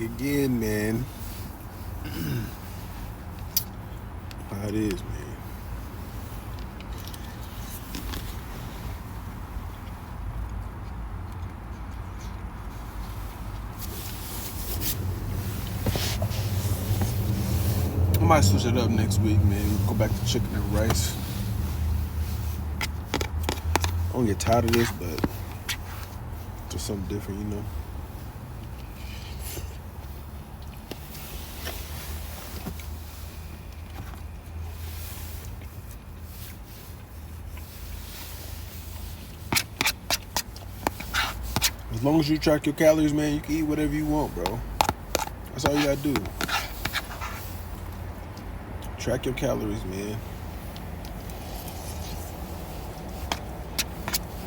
again, man. How it is, man. I might switch it up next week, man. Go back to chicken and rice. I don't get tired of this, but just something different, you know. As long as you track your calories, man, you can eat whatever you want, bro. That's all you gotta do. Track your calories, man.